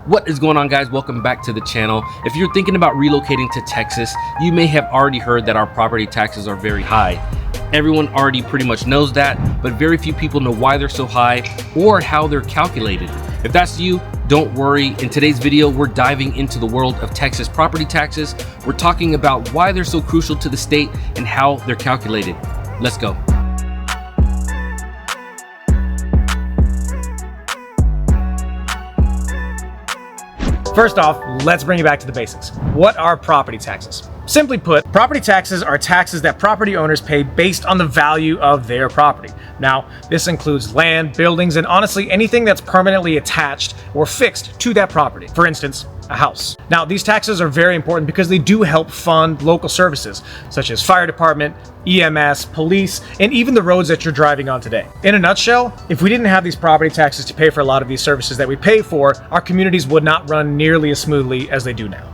What is going on, guys? Welcome back to the channel. If you're thinking about relocating to Texas, you may have already heard that our property taxes are very high. Everyone already pretty much knows that, but very few people know why they're so high or how they're calculated. If that's you, don't worry. In today's video, we're diving into the world of Texas property taxes. We're talking about why they're so crucial to the state and how they're calculated. Let's go. First off, let's bring it back to the basics. What are property taxes? Simply put, property taxes are taxes that property owners pay based on the value of their property. Now, this includes land, buildings, and honestly, anything that's permanently attached or fixed to that property. For instance, a house. Now, these taxes are very important because they do help fund local services, such as fire department, EMS, police, and even the roads that you're driving on today. In a nutshell, if we didn't have these property taxes to pay for a lot of these services that we pay for, our communities would not run nearly as smoothly as they do now.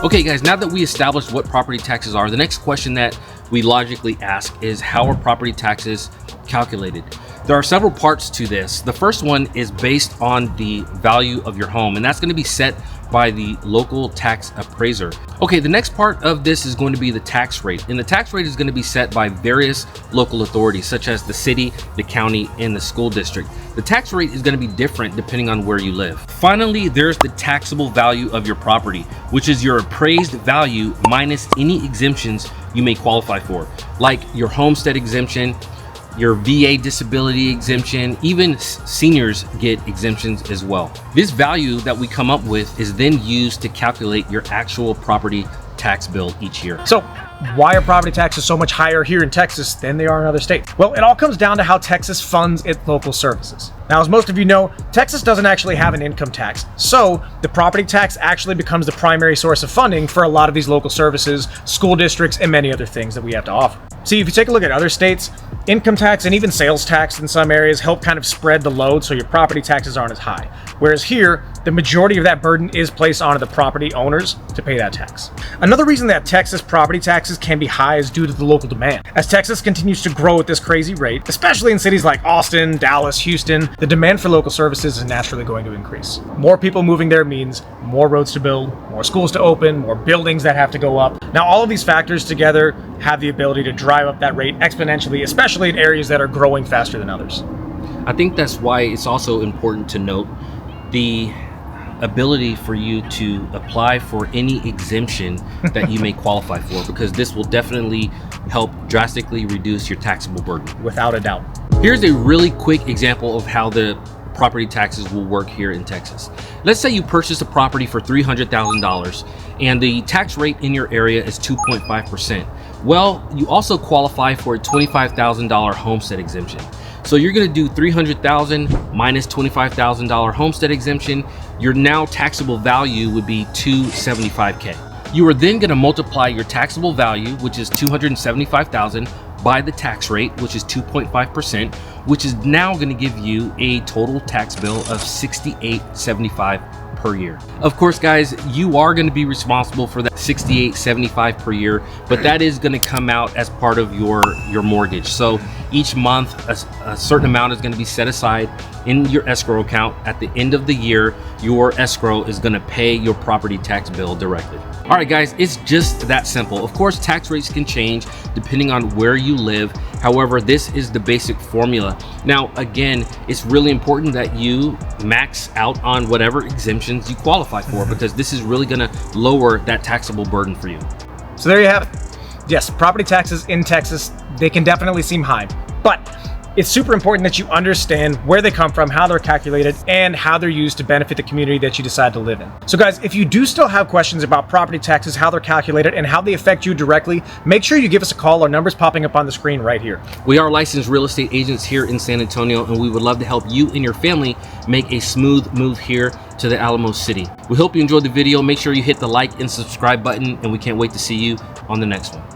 Okay, guys, now that we established what property taxes are, the next question that we logically ask is, how are property taxes calculated? There are several parts to this. The first one is based on the value of your home, and that's going to be set by the local tax appraiser. Okay, the next part of this is going to be the tax rate, and the tax rate is going to be set by various local authorities such as the city, the county, and the school district. The tax rate is going to be different depending on where you live. Finally, there's the taxable value of your property, which is your appraised value minus any exemptions you may qualify for, like your homestead exemption, your VA disability exemption. Even seniors get exemptions as well. This value that we come up with is then used to calculate your actual property tax bill each year. So, why are property taxes so much higher here in Texas than they are in other states? Well, it all comes down to how Texas funds its local services. Now, as most of you know, Texas doesn't actually have an income tax, so the property tax actually becomes the primary source of funding for a lot of these local services, school districts, and many other things that we have to offer. See, if you take a look at other states, income tax and even sales tax in some areas help kind of spread the load so your property taxes aren't as high. Whereas here, the majority of that burden is placed onto the property owners to pay that tax. Another reason that Texas property taxes can be high is due to the local demand. As Texas continues to grow at this crazy rate, especially in cities like Austin, Dallas, Houston, the demand for local services is naturally going to increase. More people moving there means more roads to build, more schools to open, more buildings that have to go up. Now, all of these factors together have the ability to drive up that rate exponentially, especially in areas that are growing faster than others. I think that's why it's also important to note the ability for you to apply for any exemption that you may qualify for, because this will definitely help drastically reduce your taxable burden. Without a doubt. Here's a really quick example of how the property taxes will work here in Texas. Let's say you purchase a property for $300,000 and the tax rate in your area is 2.5%. Well, you also qualify for a $25,000 homestead exemption. So you're going to do $300,000 minus $25,000 homestead exemption. Your now taxable value would be $275K. You are then going to multiply your taxable value, which is $275,000, by the tax rate, which is 2.5%, which is now going to give you a total tax bill of $68.75 per year. Of course, guys, you are going to be responsible for that $68.75 per year, but that is going to come out as part of your mortgage. So each month a certain amount is going to be set aside in your escrow account. At the end of the year, your escrow is going to pay your property tax bill directly. All right, guys, it's just that simple. Of course, tax rates can change depending on where you live. However, this is the basic formula. Now, again, it's really important that you max out on whatever exemptions you qualify for, because this is really going to lower that taxable burden for you. So there you have it. Yes, property taxes in Texas, they can definitely seem high, but it's super important that you understand where they come from, how they're calculated, and how they're used to benefit the community that you decide to live in. So guys, if you do still have questions about property taxes, how they're calculated, and how they affect you directly, make sure you give us a call. Our number's popping up on the screen right here. We are licensed real estate agents here in San Antonio, and we would love to help you and your family make a smooth move here to the Alamos City. We hope you enjoyed the video. Make sure you hit the like and subscribe button, and we can't wait to see you on the next one.